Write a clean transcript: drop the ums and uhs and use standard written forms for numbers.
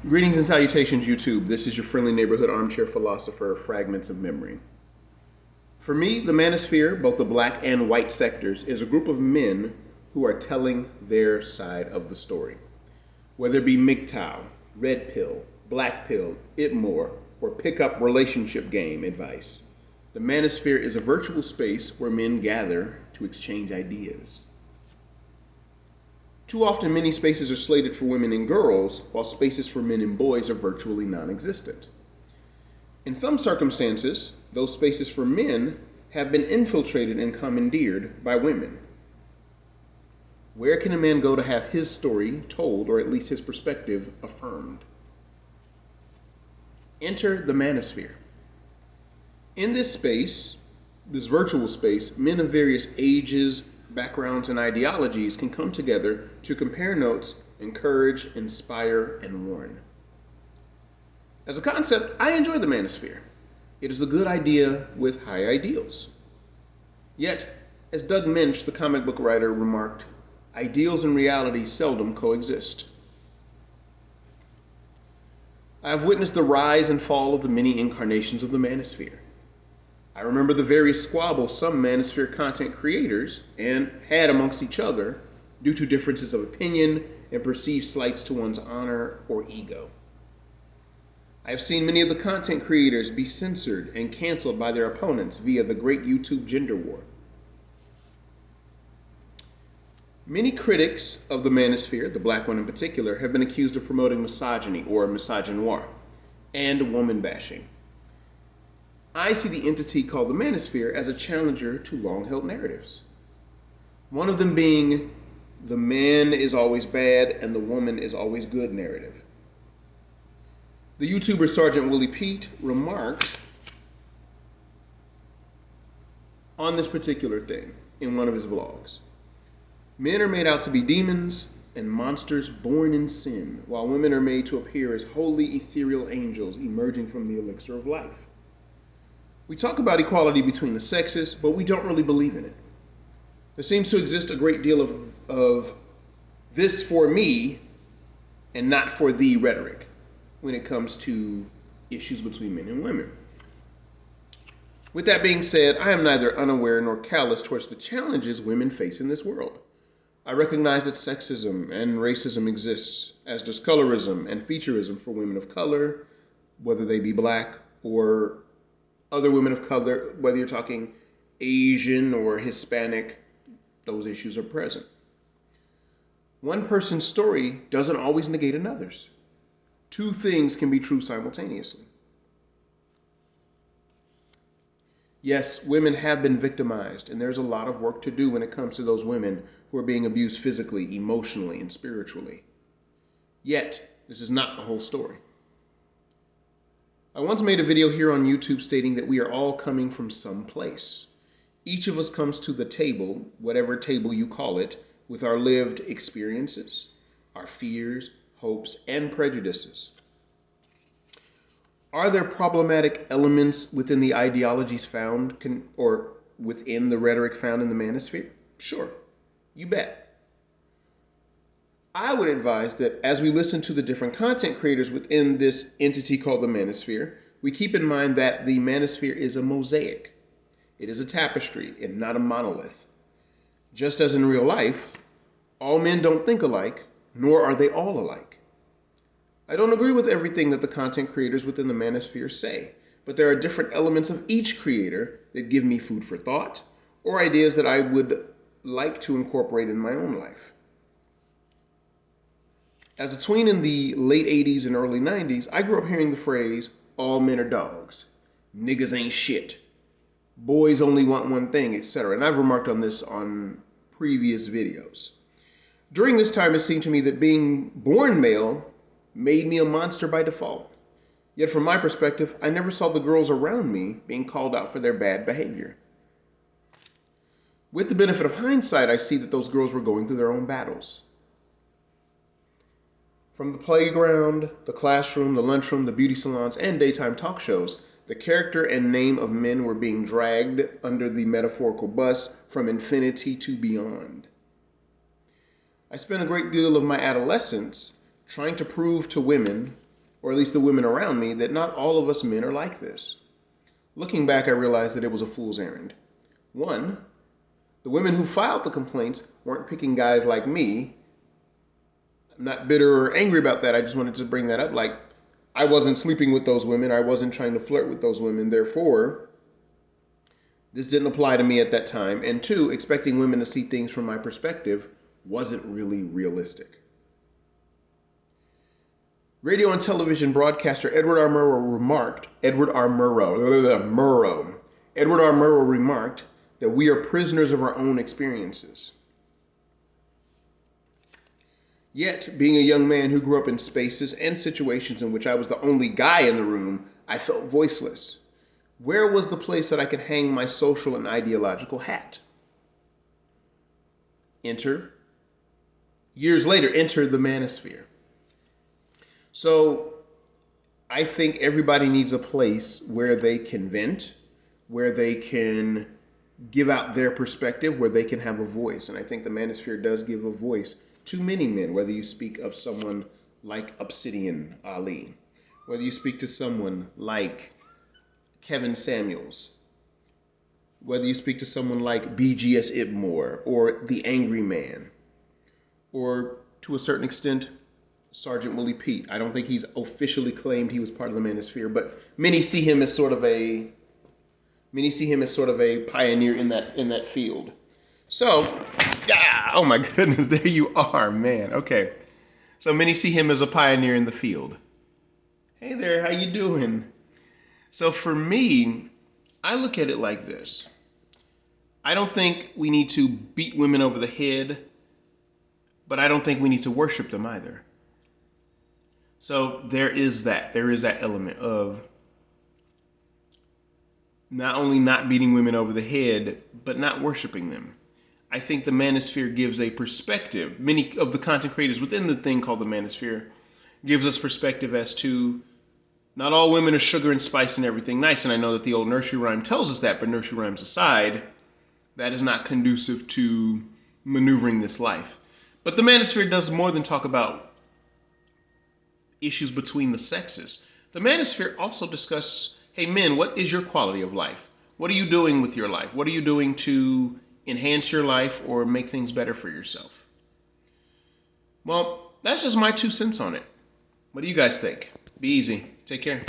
Greetings and salutations, YouTube. This is your friendly neighborhood armchair philosopher, Fragments of Memory. For me, the Manosphere, both the black and white sectors, is a group of men who are telling their side of the story. Whether it be MGTOW, Red Pill, Black Pill, It More, or pick up relationship game advice, the Manosphere is a virtual space where men gather to exchange ideas. Too often, many spaces are slated for women and girls, while spaces for men and boys are virtually non existent. In some circumstances, those spaces for men have been infiltrated and commandeered by women. Where can a man go to have his story told, or at least his perspective affirmed? Enter the Manosphere. In this space, this virtual space, men of various ages, backgrounds, and ideologies can come together to compare notes, encourage, inspire, and warn. As a concept, I enjoy the Manosphere. It is a good idea with high ideals. Yet, as Doug Minch, the comic book writer, remarked, ideals and reality seldom coexist. I have witnessed the rise and fall of the many incarnations of the Manosphere. I remember the various squabbles some Manosphere content creators had amongst each other due to differences of opinion and perceived slights to one's honor or ego. I have seen many of the content creators be censored and canceled by their opponents via the great YouTube gender war. Many critics of the Manosphere, the black one in particular, have been accused of promoting misogyny or misogynoir and woman bashing. I see the entity called the Manosphere as a challenger to long-held narratives. One of them being the man is always bad and the woman is always good narrative. The YouTuber Sergeant Willie Pete remarked on this particular thing in one of his vlogs. Men are made out to be demons and monsters born in sin, while women are made to appear as holy ethereal angels emerging from the elixir of life. We talk about equality between the sexes, but we don't really believe in it. There seems to exist a great deal of this for me and not for thee rhetoric when it comes to issues between men and women. With that being said, I am neither unaware nor callous towards the challenges women face in this world. I recognize that sexism and racism exists, as does colorism and featureism for women of color, whether they be black or other women of color, whether you're talking Asian or Hispanic, those issues are present. One person's story doesn't always negate another's. Two things can be true simultaneously. Yes, women have been victimized, and there's a lot of work to do when it comes to those women who are being abused physically, emotionally, and spiritually. Yet, this is not the whole story. I once made a video here on YouTube stating that we are all coming from some place. Each of us comes to the table, whatever table you call it, with our lived experiences, our fears, hopes, and prejudices. Are there problematic elements within the ideologies found or within the rhetoric found in the Manosphere? Sure, you bet. I would advise that as we listen to the different content creators within this entity called the Manosphere, we keep in mind that the Manosphere is a mosaic. It is a tapestry and not a monolith. Just as in real life, all men don't think alike, nor are they all alike. I don't agree with everything that the content creators within the Manosphere say, but there are different elements of each creator that give me food for thought or ideas that I would like to incorporate in my own life. As a tween in the late 80s and early 90s, I grew up hearing the phrase, all men are dogs, niggas ain't shit, boys only want one thing, etc. And I've remarked on this on previous videos. During this time, it seemed to me that being born male made me a monster by default. Yet from my perspective, I never saw the girls around me being called out for their bad behavior. With the benefit of hindsight, I see that those girls were going through their own battles. From the playground, the classroom, the lunchroom, the beauty salons, and daytime talk shows, the character and name of men were being dragged under the metaphorical bus from infinity to beyond. I spent a great deal of my adolescence trying to prove to women or at least the women around me, that not all of us men are like this. Looking back, I realized that it was a fool's errand. One, the women who filed the complaints weren't picking guys like me. I'm not bitter or angry about that. I just wanted to bring that up. Like, I wasn't sleeping with those women. I wasn't trying to flirt with those women. Therefore, this didn't apply to me at that time. And two, expecting women to see things from my perspective wasn't really realistic. Radio and television broadcaster Edward R. Murrow remarked that we are prisoners of our own experiences. Yet, being a young man who grew up in spaces and situations in which I was the only guy in the room, I felt voiceless. Where was the place that I could hang my social and ideological hat? Years later, enter the Manosphere. So, I think everybody needs a place where they can vent, where they can give out their perspective, where they can have a voice. And I think the Manosphere does give a voice to many men, whether you speak of someone like Obsidian Ali, whether you speak to someone like Kevin Samuels, whether you speak to someone like BGS Ibmore or The Angry Man, or to a certain extent, Sergeant Willie Pete. I don't think he's officially claimed he was part of the Manosphere, but many see him as sort of a pioneer in that field. So, yeah, oh my goodness, there you are, man. Okay. So many see him as a pioneer in the field. Hey there, how you doing? So for me, I look at it like this. I don't think we need to beat women over the head, but I don't think we need to worship them either. So there is that element of not only not beating women over the head, but not worshiping them. I think the Manosphere gives a perspective. Many of the content creators within the thing called the Manosphere gives us perspective as to not all women are sugar and spice and everything nice. And I know that the old nursery rhyme tells us that, but nursery rhymes aside, that is not conducive to maneuvering this life. But the Manosphere does more than talk about issues between the sexes. The Manosphere also discusses, hey men, what is your quality of life? What are you doing with your life? What are you doing to enhance your life or make things better for yourself? Well, that's just my 2 cents on it. What do you guys think? Be easy. Take care.